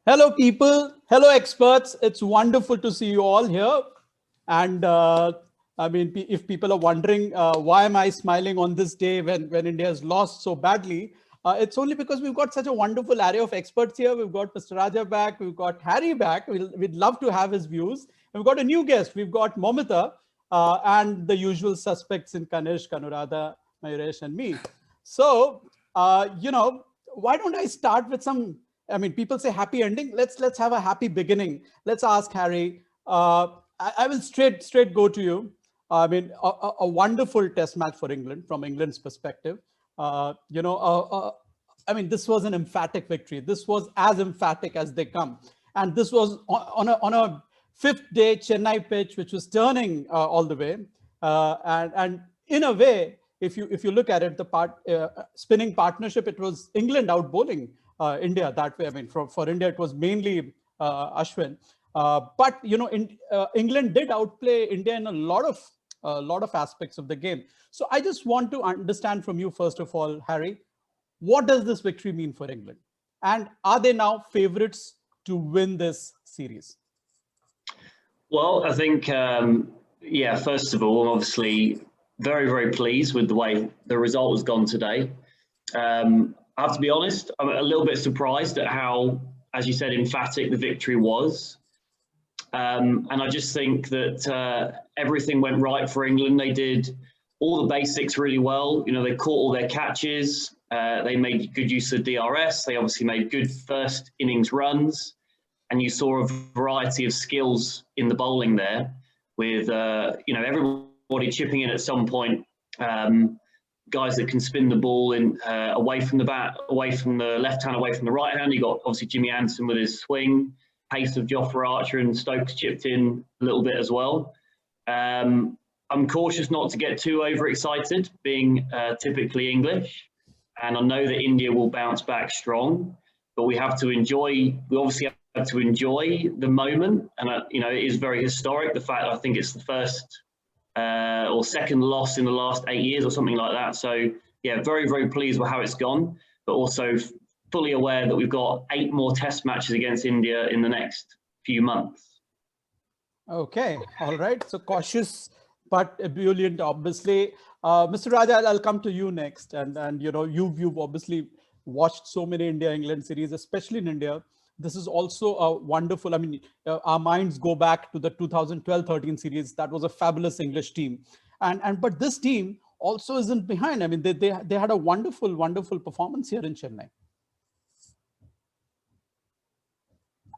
Hello, people. Hello, experts. It's wonderful to see you all here. And if people are wondering why am I smiling on this day when India has lost so badly, it's only because we've got such a wonderful array of experts here. We've got Mr. Raja back. We've got Harry back. We'd love to have his views. We've got a new guest. We've got Momita and the usual suspects in Kanishk, Anuradha, Mayuresh, and me. So, why don't I start with some? I mean, people say happy ending. Let's have a happy beginning. Let's ask Harry. I will straight go to you. A wonderful test match for England from England's perspective. This was an emphatic victory. This was as emphatic as they come, and this was on a fifth day Chennai pitch, which was turning all the way, and in a way, if you look at it, the spinning partnership, it was England out bowling India that way. I mean, for India, it was mainly Ashwin. But England did outplay India in a lot of aspects of the game. So I just want to understand from you, first of all, Harry, what does this victory mean for England? And are they now favorites to win this series? Well, I think, first of all, obviously, very, very pleased with the way the result has gone today. I have to be honest, I'm a little bit surprised at how, as you said, emphatic the victory was. And I just think that everything went right for England. They did all the basics really well. You know, they caught all their catches. They made good use of DRS. They obviously made good first innings runs. And you saw a variety of skills in the bowling there with, everybody chipping in at some point. Guys that can spin the ball in away from the bat, away from the left hand, away from the right hand. You got obviously Jimmy Anderson with his swing, pace of Jofra Archer, and Stokes chipped in a little bit as well. I'm cautious not to get too overexcited, being typically English, and I know that India will bounce back strong, but we have to enjoy. We obviously have to enjoy the moment, and it is very historic. The fact that I think it's the first or second loss in the last 8 years or something like that. So yeah, very, very pleased with how it's gone, but also fully aware that we've got 8 more test matches against India in the next few months. Okay, all right. So cautious but ebullient, obviously. Mr. Raja, I'll come to you next. And you've obviously watched so many India-England series, especially in India. This is also a wonderful, our minds go back to the 2012-13 series. That was a fabulous English team. But this team also isn't behind. I mean, they had a wonderful performance here in Chennai.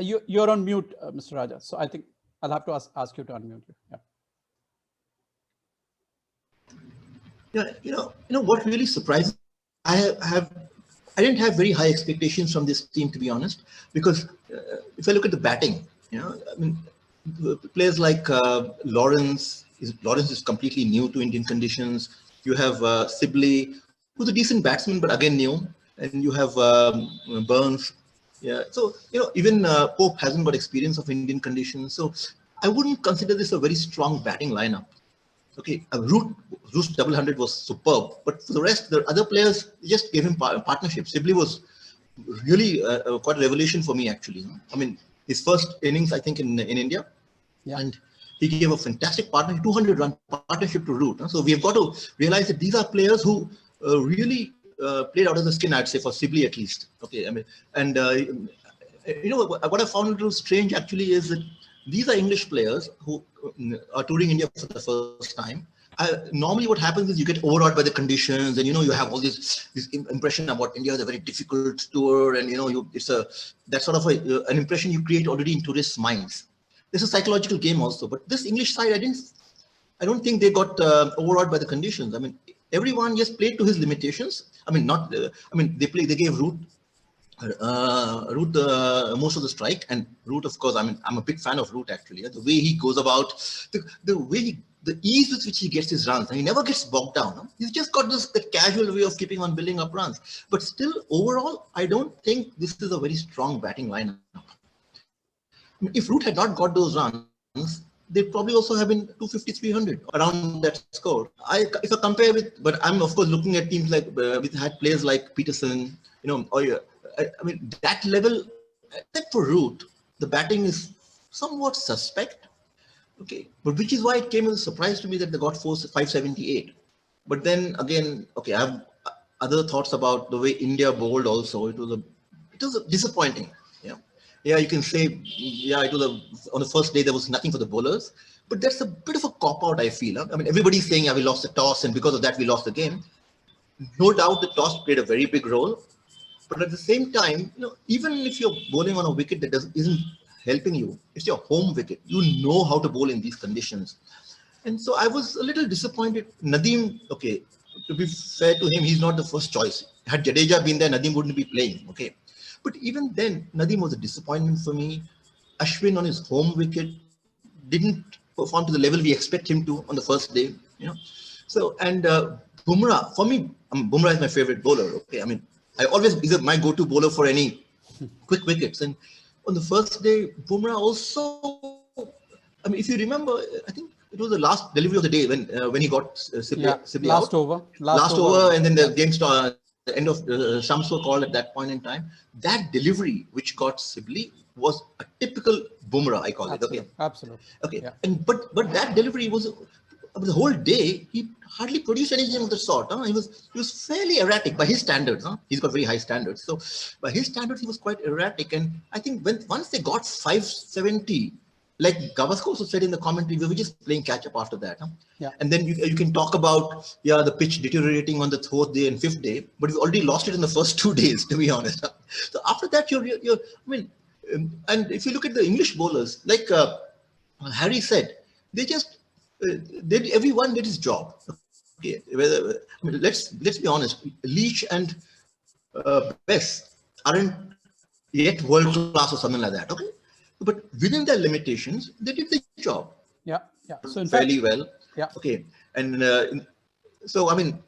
You're on mute, Mr. Raja. So I think I'll have to ask you to unmute you. Yeah. What really surprised, I didn't have very high expectations from this team, to be honest, because if I look at the batting, players like Lawrence is completely new to Indian conditions. You have Sibley, who's a decent batsman, but again new, and you have Burns. Yeah, so even Pope hasn't got experience of Indian conditions, so I wouldn't consider this a very strong batting lineup. Okay, Root's double hundred was superb, but for the rest, the other players just gave him partnership. Sibley was really quite a revelation for me, actually. I mean, his first innings, I think, in India, and he gave a fantastic 200-run partnership to Root. So we have got to realize that these are players who really played out of the skin, I'd say, for Sibley at least. Okay, what I found a little strange actually is that these are English players who are touring India for the first time. Normally what happens is you get overawed by the conditions, and you have all this impression about India as a very difficult tour, and it's that sort of an impression you create already in tourists' minds. There's a psychological game also, but this English side, I don't think they got overawed by the conditions. I mean, everyone just played to his limitations. They gave Root most of the strike, and Root, of course, I'm a big fan of Root actually. The way he goes about, the ease with which he gets his runs, and he never gets bogged down. No? He's just got the casual way of keeping on building up runs. But still, overall, I don't think this is a very strong batting lineup. If Root had not got those runs, they'd probably also have been 250, 300 around that score. If I compare with, but I'm of course looking at teams like, we had players like Peterson, that level except for Root, the batting is somewhat suspect. Okay, but which is why it came as a surprise to me that they got 578. But then again, okay, I have other thoughts about the way India bowled also. It was disappointing. Yeah, yeah, you can say, yeah, on the first day there was nothing for the bowlers, but that's a bit of a cop out, I feel. Huh? I mean, everybody's saying, yeah, we lost the toss, and because of that we lost the game. No doubt the toss played a very big role, but at the same time, even if you're bowling on a wicket that isn't helping you, it's your home wicket. You know how to bowl in these conditions. And so I was a little disappointed. Nadeem, okay, to be fair to him, he's not the first choice. Had Jadeja been there, Nadeem wouldn't be playing. Okay. But even then, Nadeem was a disappointment for me. Ashwin on his home wicket didn't perform to the level we expect him to on the first day. So, and Bumrah, for me, Bumrah is my favorite bowler. Okay. I mean, he's my go-to bowler for any quick wickets. And on the first day, Bumrah also, I mean, if you remember, I think it was the last delivery of the day when he got Sibley last out. last over, and then the game started. The end of Shams were called at that point in time. That delivery, which got Sibley, was a typical Bumrah, I call it. Okay, absolutely. Okay, yeah. And but that delivery was the whole day. He hardly produced anything of the sort. Huh? He was fairly erratic by his standards. Huh? He's got very high standards. So by his standards, he was quite erratic. And I think once they got 570. Like Gavaskar also said in the commentary, we were just playing catch up after that. Huh? Yeah. And then you can talk about, the pitch deteriorating on the fourth day and fifth day, but we already lost it in the first 2 days, to be honest. So after that, I mean, and if you look at the English bowlers, like Harry said, they just, everyone did his job. Okay. Let's be honest, Leach and Bess aren't yet world class or something like that. Okay. But within their limitations, they did the job. Yeah. So in fairly fact, well. Yeah. Okay. And so, I mean,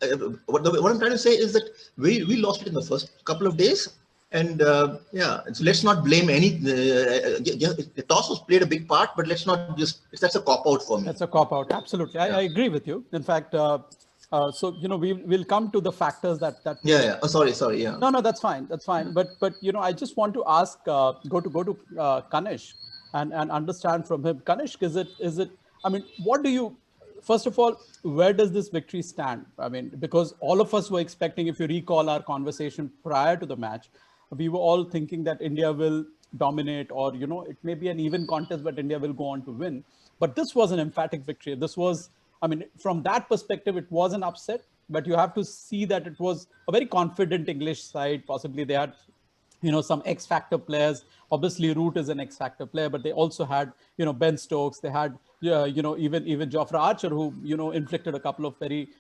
what I'm trying to say is that we lost it in the first couple of days. And so let's not blame any. The toss was played a big part, but let's not that's a cop out for me. That's a cop out. Absolutely. I agree with you. In fact, so we'll come to the factors that. Yeah. Oh, sorry. Yeah. No, that's fine. That's fine. But I just want to ask, go to Kanishk and understand from him. Kanishk, is it? I mean, what do you? First of all, where does this victory stand? I mean, because all of us were expecting, if you recall our conversation prior to the match, we were all thinking that India will dominate, or it may be an even contest, but India will go on to win. But this was an emphatic victory. This was, I mean, from that perspective, it was an upset, but you have to see that it was a very confident English side. Possibly they had, some X factor players. Obviously, Root is an X factor player, but they also had, Ben Stokes. They had, even Jofra Archer, who, inflicted a couple of very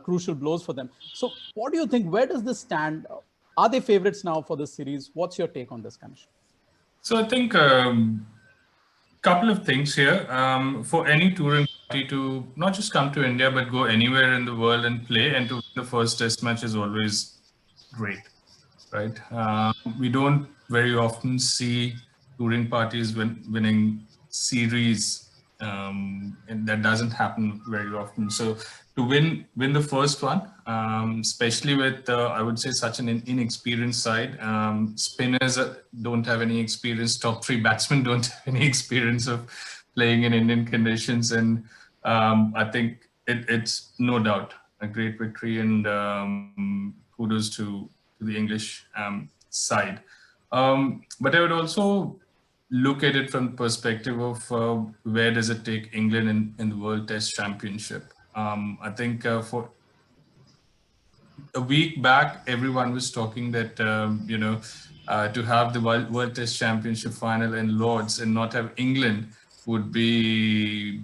crucial blows for them. So what do you think? Where does this stand? Are they favorites now for this series? What's your take on this, Kanish? So I think couple of things here. For any touring party to not just come to India, but go anywhere in the world and play, and to win the first test match is always great, right? We don't very often see touring parties winning series, and that doesn't happen very often. So to win the first one, especially with, I would say, such an inexperienced side. Spinners don't have any experience. Top three batsmen don't have any experience of playing in Indian conditions. And I think it's no doubt a great victory, and kudos to the English side. But I would also look at it from the perspective of where does it take England in the World Test Championship. I think for a week back, everyone was talking that, to have the World Test Championship final in Lords and not have England would be,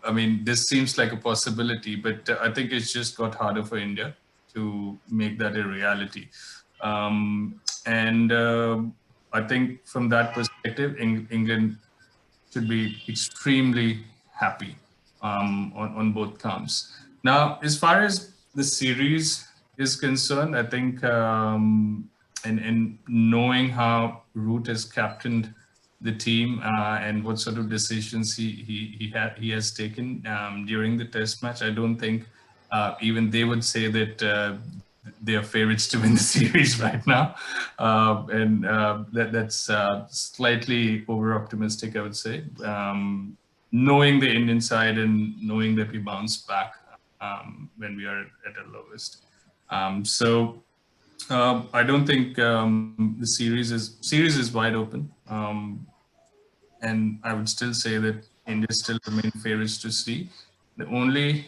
I mean, this seems like a possibility, but I think it's just got harder for India to make that a reality. I think from that perspective, England should be extremely happy on both counts. Now, as far as the series is concerned, I think in knowing how Root has captained the team and what sort of decisions he has taken during the test match, I don't think even they would say that they are favorites to win the series right now, and that's slightly over optimistic, I would say. Knowing the Indian side and knowing that we bounce back when we are at our lowest, so I don't think the series is wide open, and I would still say that India still remain favorites to see. The only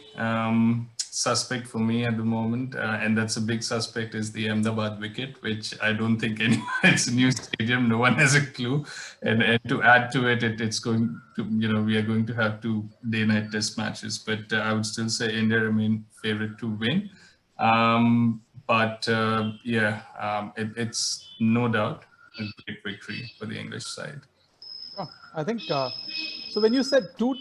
suspect for me at the moment, and that's a big suspect, is the Ahmedabad wicket, which I don't think anyone. It's a new stadium, no one has a clue, and to add to it, it's going to, we are going to have 2 day-night test matches, but I would still say India remain favorite to win. But it's no doubt a great victory for the English side. I think so. When you said two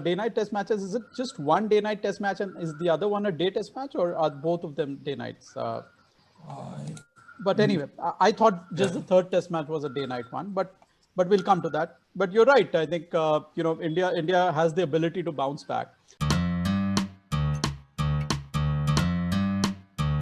day-night test matches, is it just one day-night test match, and is the other one a day test match, or are both of them day-nights? But anyway, I thought just the third test match was a day-night one, but we'll come to that. But you're right. I think India has the ability to bounce back.